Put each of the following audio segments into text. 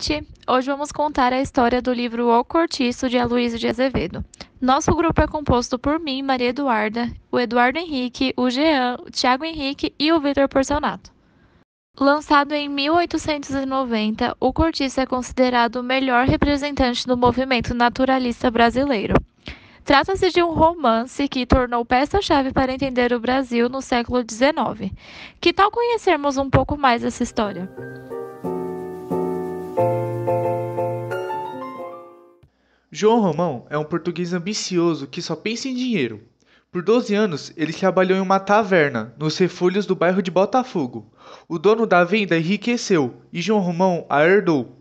gente! Hoje vamos contar a história do livro O Cortiço, de Aloysio de Azevedo. Nosso grupo é composto por mim, Maria Eduarda, o Eduardo Henrique, o Jean, o Thiago Henrique e o Vitor Porcionato. Lançado em 1890, O Cortiço é considerado o melhor representante do movimento naturalista brasileiro. Trata-se de um romance que tornou peça-chave para entender o Brasil no século XIX. Que tal conhecermos um pouco mais dessa história? João Romão é um português ambicioso que só pensa em dinheiro. Por 12 anos, ele trabalhou em uma taverna, nos refúgios do bairro de Botafogo. O dono da venda enriqueceu e João Romão a herdou.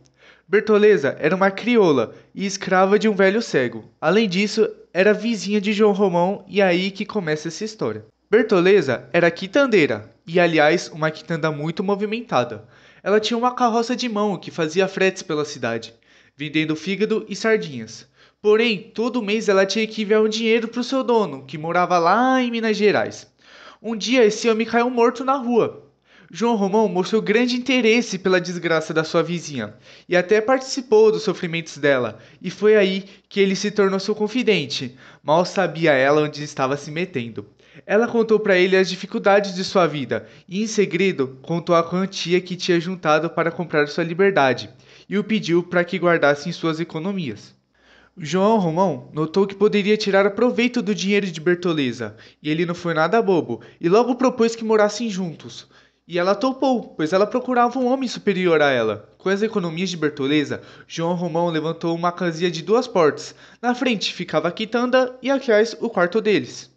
Bertoleza era uma crioula e escrava de um velho cego. Além disso, era vizinha de João Romão e é aí que começa essa história. Bertoleza era quitandeira e, aliás, uma quitanda muito movimentada. Ela tinha uma carroça de mão que fazia fretes pela cidade, vendendo fígado e sardinhas. Porém, todo mês ela tinha que enviar um dinheiro para o seu dono, que morava lá em Minas Gerais. Um dia esse homem caiu morto na rua. João Romão mostrou grande interesse pela desgraça da sua vizinha e até participou dos sofrimentos dela, e foi aí que ele se tornou seu confidente. Mal sabia ela onde estava se metendo. Ela contou para ele as dificuldades de sua vida e, em segredo, contou a quantia que tinha juntado para comprar sua liberdade e o pediu para que guardasse em suas economias. João Romão notou que poderia tirar proveito do dinheiro de Bertoleza, e ele não foi nada bobo, e logo propôs que morassem juntos. E ela topou, pois ela procurava um homem superior a ela. Com as economias de Bertoleza, João Romão levantou uma casinha de 2 portas. Na frente ficava a quitanda e atrás o quarto deles.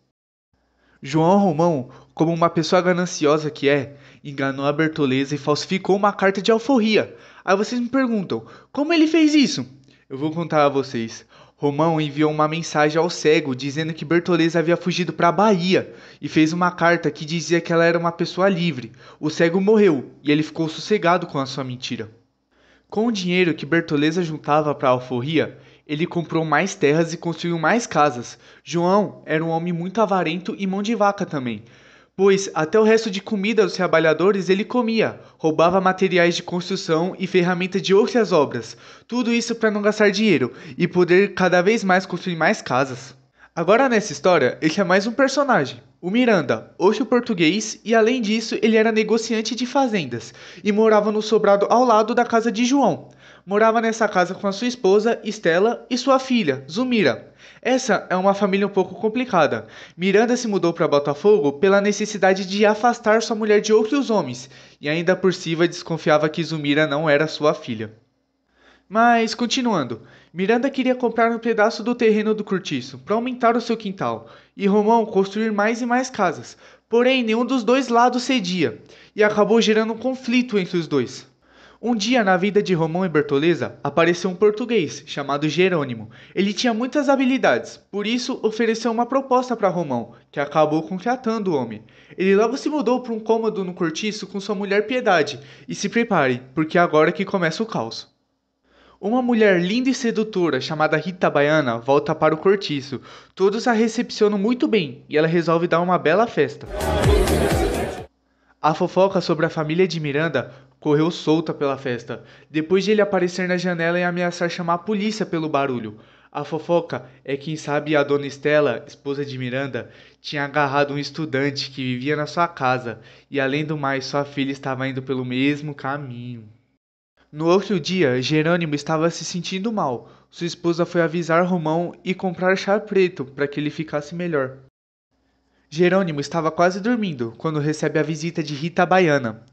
João Romão, como uma pessoa gananciosa que é, enganou a Bertoleza e falsificou uma carta de alforria. Aí vocês me perguntam, como ele fez isso? Eu vou contar a vocês. Romão enviou uma mensagem ao cego dizendo que Bertoleza havia fugido para a Bahia e fez uma carta que dizia que ela era uma pessoa livre. O cego morreu e ele ficou sossegado com a sua mentira. Com o dinheiro que Bertoleza juntava para a alforria, ele comprou mais terras e construiu mais casas. João era um homem muito avarento e mão de vaca também, pois até o resto de comida dos trabalhadores ele comia, roubava materiais de construção e ferramentas de outras obras. Tudo isso para não gastar dinheiro e poder cada vez mais construir mais casas. Agora nessa história, ele é mais um personagem, o Miranda, outro português, e além disso ele era negociante de fazendas e morava no sobrado ao lado da casa de João. Morava nessa casa com a sua esposa, Estela, e sua filha, Zumira. Essa é uma família um pouco complicada. Miranda se mudou para Botafogo pela necessidade de afastar sua mulher de outros homens, e ainda por cima desconfiava que Zumira não era sua filha. Mas, continuando, Miranda queria comprar um pedaço do terreno do cortiço para aumentar o seu quintal e Romão construir mais e mais casas. Porém, nenhum dos dois lados cedia e acabou gerando um conflito entre os dois. Um dia, na vida de Romão e Bertoleza, apareceu um português chamado Jerônimo. Ele tinha muitas habilidades, por isso ofereceu uma proposta para Romão, que acabou contratando o homem. Ele logo se mudou para um cômodo no cortiço com sua mulher Piedade. E se prepare, porque é agora que começa o caos. Uma mulher linda e sedutora chamada Rita Baiana volta para o cortiço. Todos a recepcionam muito bem e ela resolve dar uma bela festa. A fofoca sobre a família de Miranda correu solta pela festa, depois de ele aparecer na janela e ameaçar chamar a polícia pelo barulho. A fofoca é quem sabe a dona Estela, esposa de Miranda, tinha agarrado um estudante que vivia na sua casa e, além do mais, sua filha estava indo pelo mesmo caminho. No outro dia, Jerônimo estava se sentindo mal. Sua esposa foi avisar Romão e comprar chá preto para que ele ficasse melhor. Jerônimo estava quase dormindo quando recebe a visita de Rita Baiana.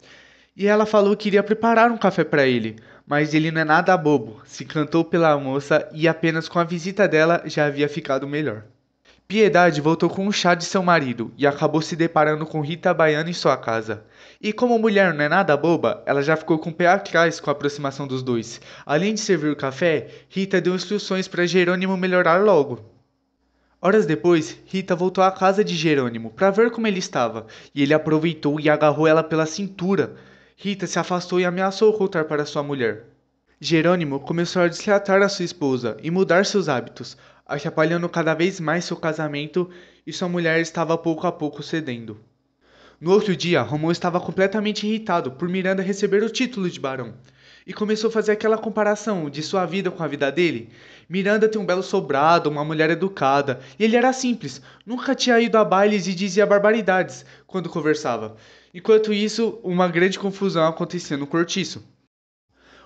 E ela falou que iria preparar um café para ele, mas ele não é nada bobo, se encantou pela moça e apenas com a visita dela já havia ficado melhor. Piedade voltou com o chá de seu marido e acabou se deparando com Rita Baiana em sua casa. E como mulher não é nada boba, ela já ficou com o pé atrás com a aproximação dos dois. Além de servir o café, Rita deu instruções para Jerônimo melhorar logo. Horas depois, Rita voltou à casa de Jerônimo para ver como ele estava, e ele aproveitou e agarrou ela pela cintura. Rita se afastou e ameaçou voltar para sua mulher. Jerônimo começou a destratar a sua esposa e mudar seus hábitos, atrapalhando cada vez mais seu casamento, e sua mulher estava pouco a pouco cedendo. No outro dia, Romão estava completamente irritado por Miranda receber o título de barão. e começou a fazer aquela comparação de sua vida com a vida dele. Miranda tem um belo sobrado, uma mulher educada, e ele era simples, nunca tinha ido a bailes e dizia barbaridades quando conversava. Enquanto isso, uma grande confusão acontecia no cortiço.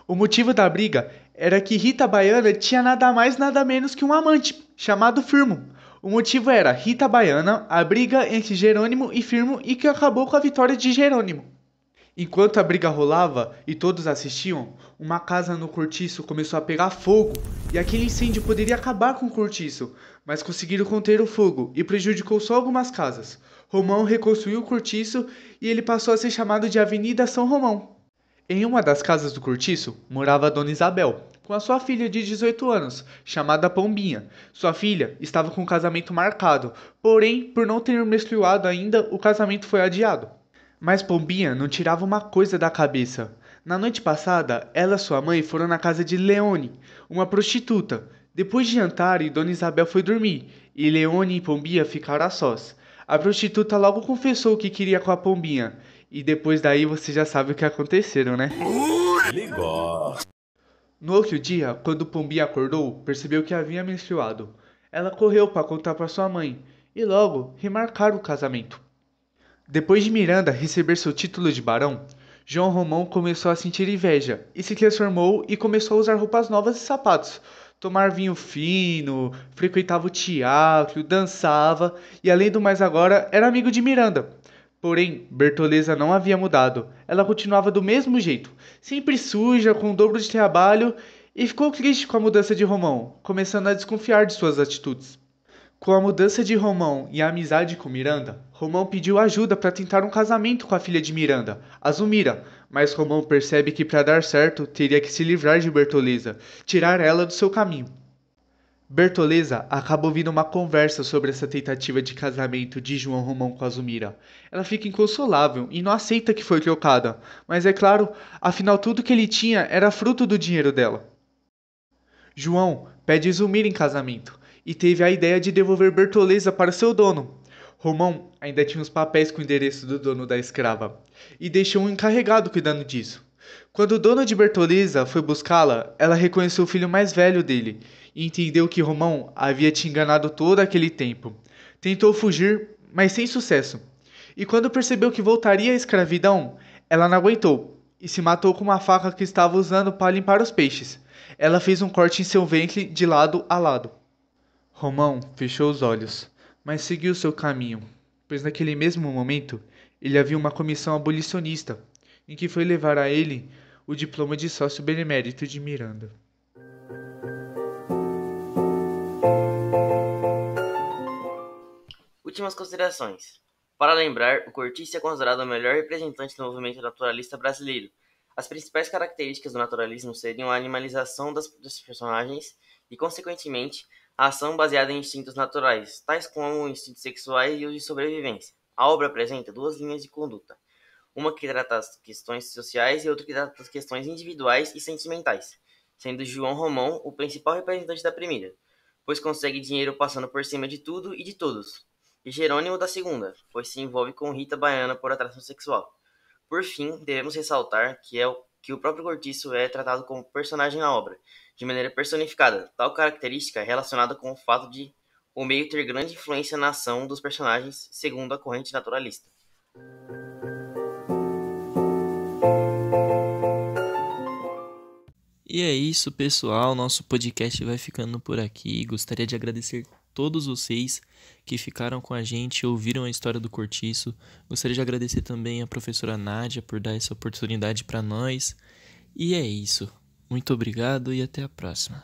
O motivo da briga era que Rita Baiana tinha nada mais nada menos que um amante, chamado Firmo. O motivo era Rita Baiana, a briga entre Jerônimo e Firmo e que acabou com a vitória de Jerônimo. Enquanto a briga rolava e todos assistiam, uma casa no cortiço começou a pegar fogo e aquele incêndio poderia acabar com o cortiço, mas conseguiram conter o fogo e prejudicou só algumas casas. Romão reconstruiu o cortiço e ele passou a ser chamado de Avenida São Romão. Em uma das casas do cortiço morava a Dona Isabel, com a sua filha de 18 anos, chamada Pombinha. Sua filha estava com o casamento marcado, porém, por não ter menstruado ainda, o casamento foi adiado. Mas Pombinha não tirava uma coisa da cabeça. Na noite passada, ela e sua mãe foram na casa de Leone, uma prostituta. Depois de jantar, Dona Isabel foi dormir, e Leone e Pombinha ficaram a sós. A prostituta logo confessou o que queria com a Pombinha, e depois daí você já sabe o que aconteceu, né? Legal. No outro dia, quando Pombinha acordou, percebeu que havia menstruado. Ela correu para contar para sua mãe, e logo remarcaram o casamento. Depois de Miranda receber seu título de barão, João Romão começou a sentir inveja e se transformou e começou a usar roupas novas e sapatos, tomar vinho fino, frequentava o teatro, dançava e além do mais agora era amigo de Miranda. Porém, Bertoleza não havia mudado, ela continuava do mesmo jeito, sempre suja, com o dobro de trabalho e ficou triste com a mudança de Romão, começando a desconfiar de suas atitudes. Com a mudança de Romão e a amizade com Miranda, Romão pediu ajuda para tentar um casamento com a filha de Miranda, Azumira, mas Romão percebe que para dar certo teria que se livrar de Bertoleza, tirar ela do seu caminho. Bertoleza acaba ouvindo uma conversa sobre essa tentativa de casamento de João Romão com Azumira. Ela fica inconsolável e não aceita que foi trocada, mas é claro, afinal tudo que ele tinha era fruto do dinheiro dela. João pede Azumira em casamento e teve a ideia de devolver Bertoleza para seu dono. Romão ainda tinha os papéis com o endereço do dono da escrava e deixou um encarregado cuidando disso. Quando o dono de Bertoleza foi buscá-la, ela reconheceu o filho mais velho dele e entendeu que Romão havia te enganado todo aquele tempo. Tentou fugir, mas sem sucesso. E quando percebeu que voltaria à escravidão, ela não aguentou e se matou com uma faca que estava usando para limpar os peixes. Ela fez um corte em seu ventre de lado a lado. Romão fechou os olhos, mas seguiu seu caminho, pois naquele mesmo momento ele havia uma comissão abolicionista, em que foi levar a ele o diploma de sócio benemérito de Miranda. Últimas considerações. Para lembrar, o Cortiço é considerado o melhor representante do movimento naturalista brasileiro. As principais características do naturalismo seriam a animalização dos personagens e, consequentemente, a ação baseada em instintos naturais, tais como instintos sexuais e os de sobrevivência. A obra apresenta duas linhas de conduta, uma que trata as questões sociais e outra que trata as questões individuais e sentimentais, sendo João Romão o principal representante da primeira, pois consegue dinheiro passando por cima de tudo e de todos, e Jerônimo da segunda, pois se envolve com Rita Baiana por atração sexual. Por fim, devemos ressaltar que o próprio Cortiço é tratado como personagem na obra, de maneira personificada. Tal característica é relacionada com o fato de o meio ter grande influência na ação dos personagens, segundo a corrente naturalista. E é isso, pessoal. Nosso podcast vai ficando por aqui. Gostaria de agradecer todos vocês que ficaram com a gente e ouviram a história do Cortiço. Gostaria de agradecer também a professora Nádia por dar essa oportunidade para nós. E é isso. Muito obrigado e até a próxima.